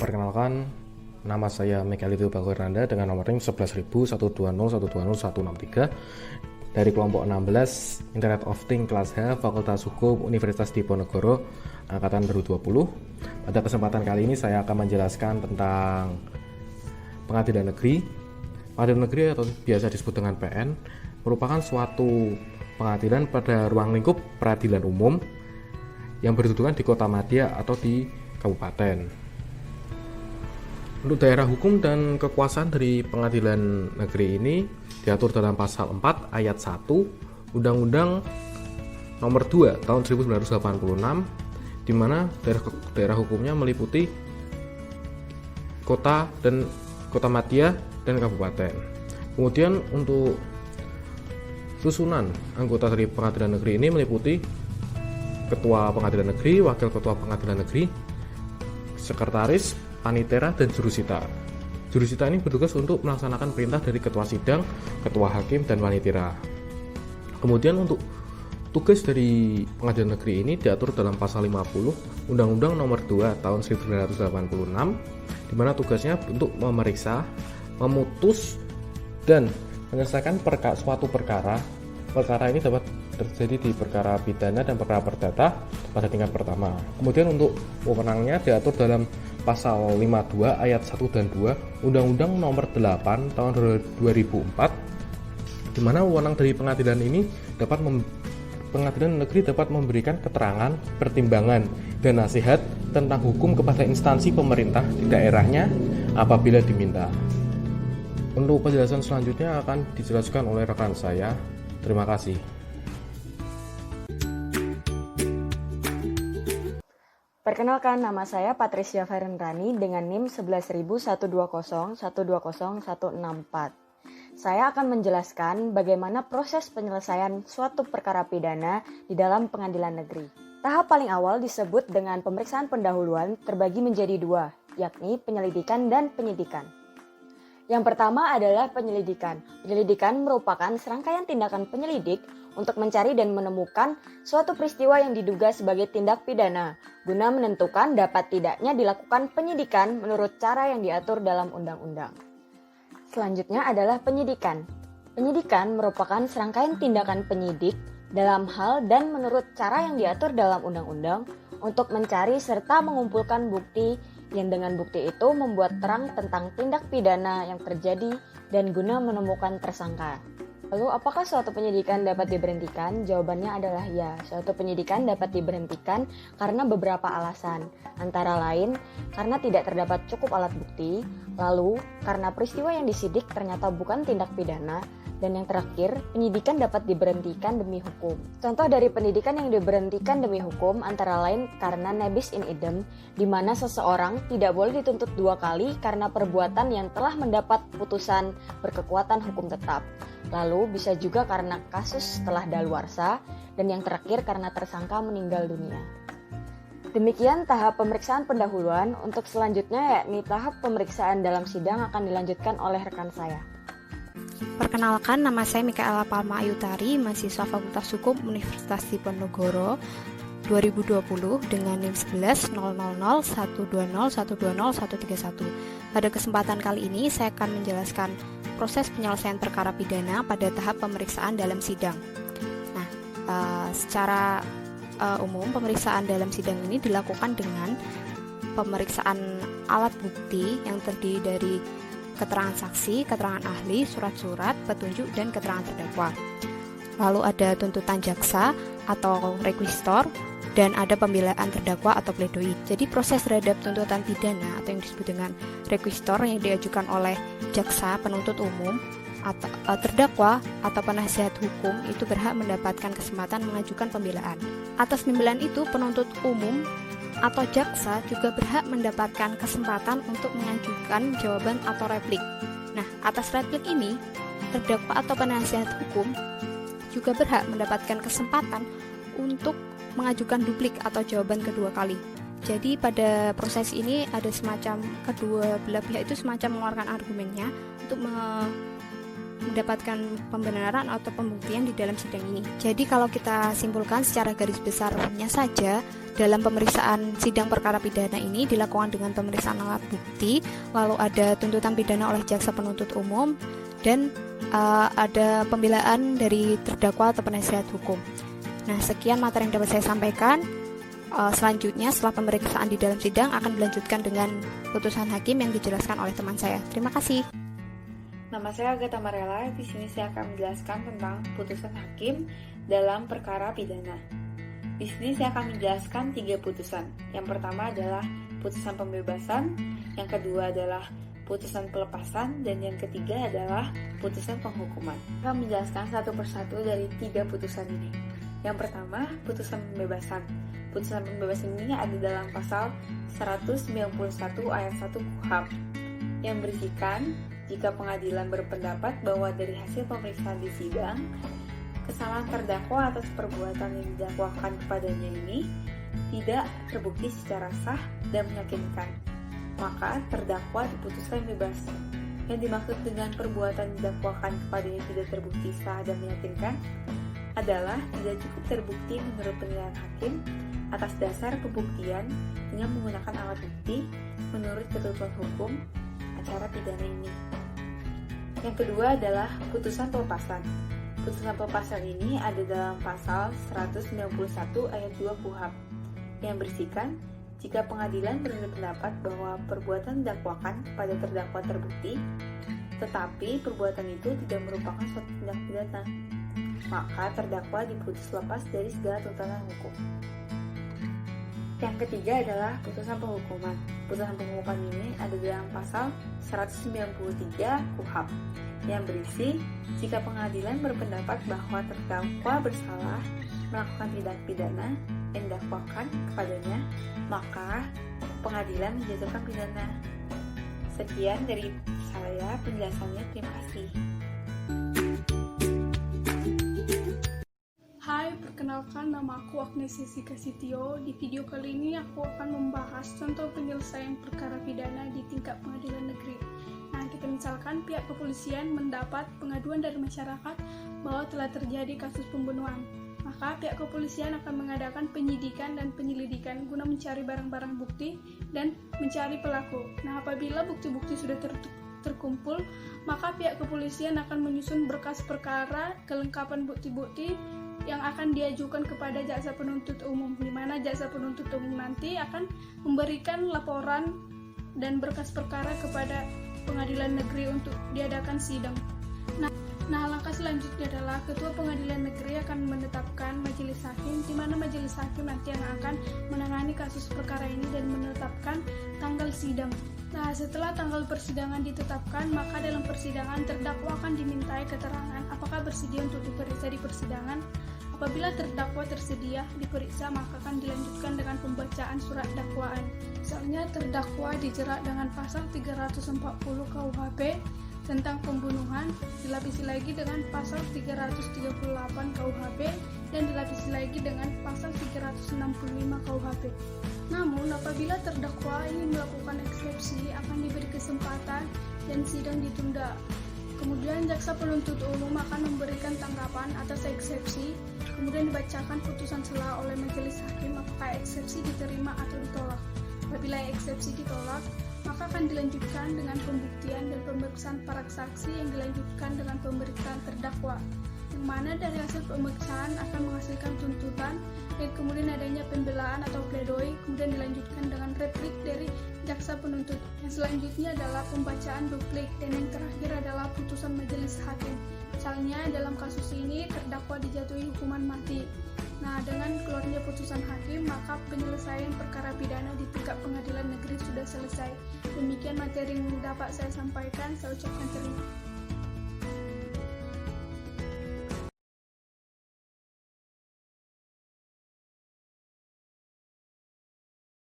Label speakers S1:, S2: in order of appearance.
S1: Perkenalkan, nama saya Mikael Baghoranda dengan nomor NIM 11.120.120.163 dari kelompok 16 Internet of Things kelas H Fakultas Hukum Universitas Diponegoro angkatan 2020. Pada kesempatan kali ini saya akan menjelaskan tentang pengadilan negeri. Pengadilan negeri atau biasa disebut dengan PN merupakan suatu pengadilan pada ruang lingkup peradilan umum yang berkedudukan di kota madya atau di kabupaten. Untuk daerah hukum dan kekuasaan dari pengadilan negeri ini diatur dalam pasal 4 ayat 1 Undang-Undang nomor 2 tahun 1986, di mana daerah hukumnya meliputi kota madya dan kabupaten. Kemudian untuk susunan anggota dari pengadilan negeri ini meliputi ketua pengadilan negeri, wakil ketua pengadilan negeri, sekretaris, panitera, dan jurusita. Jurusita ini bertugas untuk melaksanakan perintah dari ketua sidang, ketua hakim, dan panitera. Kemudian untuk tugas dari pengadilan negeri ini diatur dalam pasal 50 Undang-Undang nomor 2 tahun 1986, di mana tugasnya untuk memeriksa, memutus, dan menyelesaikan suatu perkara. Perkara ini dapat terjadi di perkara pidana dan perkara perdata pada tingkat pertama. Kemudian untuk wewenangnya diatur dalam pasal 52 ayat 1 dan 2 Undang-Undang nomor 8 tahun 2004, di mana wewenang dari pengadilan ini pengadilan negeri dapat memberikan keterangan, pertimbangan, dan nasihat tentang hukum kepada instansi pemerintah di daerahnya apabila diminta. Untuk penjelasan selanjutnya akan dijelaskan oleh rekan saya. Terima kasih.
S2: Perkenalkan, nama saya Patricia Ferenrani dengan NIM 11.120.120.164. Saya akan menjelaskan bagaimana proses penyelesaian suatu perkara pidana di dalam pengadilan negeri. Tahap paling awal disebut dengan pemeriksaan pendahuluan terbagi menjadi dua, yakni penyelidikan dan penyidikan. Yang pertama adalah penyelidikan. Penyelidikan merupakan serangkaian tindakan penyelidik untuk mencari dan menemukan suatu peristiwa yang diduga sebagai tindak pidana, guna menentukan dapat tidaknya dilakukan penyidikan menurut cara yang diatur dalam undang-undang. Selanjutnya adalah penyidikan. Penyidikan merupakan serangkaian tindakan penyidik dalam hal dan menurut cara yang diatur dalam undang-undang untuk mencari serta mengumpulkan bukti yang dengan bukti itu membuat terang tentang tindak pidana yang terjadi dan guna menemukan tersangka. Lalu, apakah suatu penyidikan dapat diberhentikan? Jawabannya adalah ya, suatu penyidikan dapat diberhentikan karena beberapa alasan. Antara lain, karena tidak terdapat cukup alat bukti, lalu karena peristiwa yang disidik ternyata bukan tindak pidana, dan yang terakhir, penyidikan dapat diberhentikan demi hukum. Contoh dari penyidikan yang diberhentikan demi hukum antara lain karena nebis in idem, di mana seseorang tidak boleh dituntut dua kali karena perbuatan yang telah mendapat putusan berkekuatan hukum tetap. Lalu bisa juga karena kasus setelah daluarsa, dan yang terakhir karena tersangka meninggal dunia. Demikian tahap pemeriksaan pendahuluan. Untuk selanjutnya yakni tahap pemeriksaan dalam sidang akan dilanjutkan oleh rekan saya.
S3: Perkenalkan, nama saya Mikaela Palma Ayutari, mahasiswa Fakultas Hukum Universitas Diponegoro 2020 dengan NIM 11.000.120.120.131. Pada kesempatan kali ini saya akan menjelaskan proses penyelesaian perkara pidana pada tahap pemeriksaan dalam sidang. Nah, secara umum pemeriksaan dalam sidang ini dilakukan dengan pemeriksaan alat bukti yang terdiri dari keterangan saksi, keterangan ahli, surat-surat, petunjuk, dan keterangan terdakwa. Lalu ada tuntutan jaksa atau rekuisitor, dan ada pembelaan terdakwa atau pledoi. Jadi proses terhadap tuntutan pidana atau yang disebut dengan rekuisitor yang diajukan oleh jaksa, penuntut umum, atau terdakwa atau penasihat hukum itu berhak mendapatkan kesempatan mengajukan pembelaan. Atas pembelaan itu penuntut umum atau jaksa juga berhak mendapatkan kesempatan untuk mengajukan jawaban atau replik. Nah, atas replik ini, terdakwa atau penasihat hukum juga berhak mendapatkan kesempatan untuk mengajukan duplik atau jawaban kedua kali. Jadi pada proses ini ada semacam kedua belah pihak itu semacam mengeluarkan argumennya untuk mendapatkan pembenaran atau pembuktian di dalam sidang ini. Jadi kalau kita simpulkan secara garis besarnya saja, dalam pemeriksaan sidang perkara pidana ini dilakukan dengan pemeriksaan alat bukti, lalu ada tuntutan pidana oleh jaksa penuntut umum, dan ada pembelaan dari terdakwa atau penasihat hukum. Nah, sekian materi yang dapat saya sampaikan. Selanjutnya setelah pemeriksaan di dalam sidang akan dilanjutkan dengan putusan hakim yang dijelaskan oleh teman saya. Terima kasih.
S4: Nama saya Agatha Marella. Di sini saya akan menjelaskan tentang putusan hakim dalam perkara pidana. Di sini saya akan menjelaskan 3 putusan. Yang pertama adalah putusan pembebasan, yang kedua adalah putusan pelepasan, dan yang ketiga adalah putusan penghukuman. Saya akan menjelaskan satu persatu dari 3 putusan ini. Yang pertama, putusan pembebasan. Putusan pembebasan ini ada dalam pasal 191 ayat 1 KUHP yang berisikan jika pengadilan berpendapat bahwa dari hasil pemeriksaan di sidang, kesalahan terdakwa atas perbuatan yang didakwakan kepadanya ini tidak terbukti secara sah dan meyakinkan, maka terdakwa diputuskan bebas. Yang dimaksud dengan perbuatan didakwakan kepadanya tidak terbukti sah dan meyakinkan adalah tidak cukup terbukti menurut penilaian hakim atas dasar pembuktian dengan menggunakan alat bukti menurut ketentuan hukum acara pidana ini. Yang kedua adalah putusan pelepasan. Putusan pelepasan ini ada dalam pasal 191 ayat 2 KUHP yang berisikan jika pengadilan berpendapat bahwa perbuatan didakwakan pada terdakwa terbukti, tetapi perbuatan itu tidak merupakan suatu tindak pidana, maka terdakwa diputus lepas dari segala tuntutan hukum. Yang ketiga adalah putusan penghukuman. Putusan penghukuman ini ada dalam pasal 193 KUHP yang berisi jika pengadilan berpendapat bahwa terdakwa bersalah melakukan tindak pidana yang didakwakan kepadanya, maka pengadilan menjatuhkan pidana. Sekian dari saya penjelasannya. Terima kasih.
S5: Hai, perkenalkan nama aku Agnes Jessica Sitio. Di video kali ini aku akan membahas contoh penyelesaian perkara pidana di tingkat pengadilan negeri. Nah, kita misalkan pihak kepolisian mendapat pengaduan dari masyarakat bahwa telah terjadi kasus pembunuhan. Maka pihak kepolisian akan mengadakan penyidikan dan penyelidikan guna mencari barang-barang bukti dan mencari pelaku. Nah, apabila bukti-bukti sudah terkumpul, maka pihak kepolisian akan menyusun berkas perkara kelengkapan bukti-bukti yang akan diajukan kepada jaksa penuntut umum, di mana jaksa penuntut umum nanti akan memberikan laporan dan berkas perkara kepada pengadilan negeri untuk diadakan sidang. Nah, langkah selanjutnya adalah ketua pengadilan negeri akan menetapkan majelis hakim, di mana majelis hakim nanti yang akan menangani kasus perkara ini dan menetapkan tanggal sidang. Nah, setelah tanggal persidangan ditetapkan, maka dalam persidangan terdakwa akan dimintai keterangan apakah bersedia untuk diperiksa di persidangan. Apabila terdakwa tersedia diperiksa, maka akan dilanjutkan dengan pembacaan surat dakwaan. Misalnya terdakwa dijerat dengan pasal 340 KUHP tentang pembunuhan, dilapisi lagi dengan pasal 338 KUHP, dan dilapisi lagi dengan pasal 365 KUHP. Namun, apabila terdakwa ingin melakukan eksepsi, akan diberi kesempatan dan sidang ditunda. Kemudian jaksa penuntut umum akan memberikan tanggapan atas eksepsi, kemudian dibacakan putusan sela oleh majelis hakim apakah eksepsi diterima atau ditolak. Apabila eksepsi ditolak, maka akan dilanjutkan dengan pembuktian dan pemeriksaan para saksi yang dilanjutkan dengan pemeriksaan terdakwa, yang mana dari hasil pemeriksaan akan menghasilkan tuntutan dan kemudian adanya pembelaan atau pledoi, kemudian dilanjutkan dengan replik dari jaksa penuntut. Yang selanjutnya adalah pembacaan duplik, dan yang terakhir adalah putusan majelis hakim. Misalnya dalam kasus ini terdakwa dijatuhi hukuman mati. Nah, dengan keluarnya putusan hakim, maka penyelesaian perkara pidana di tingkat pengadilan negeri sudah selesai. Demikian materi yang dapat saya sampaikan. Saya ucapkan terima kasih.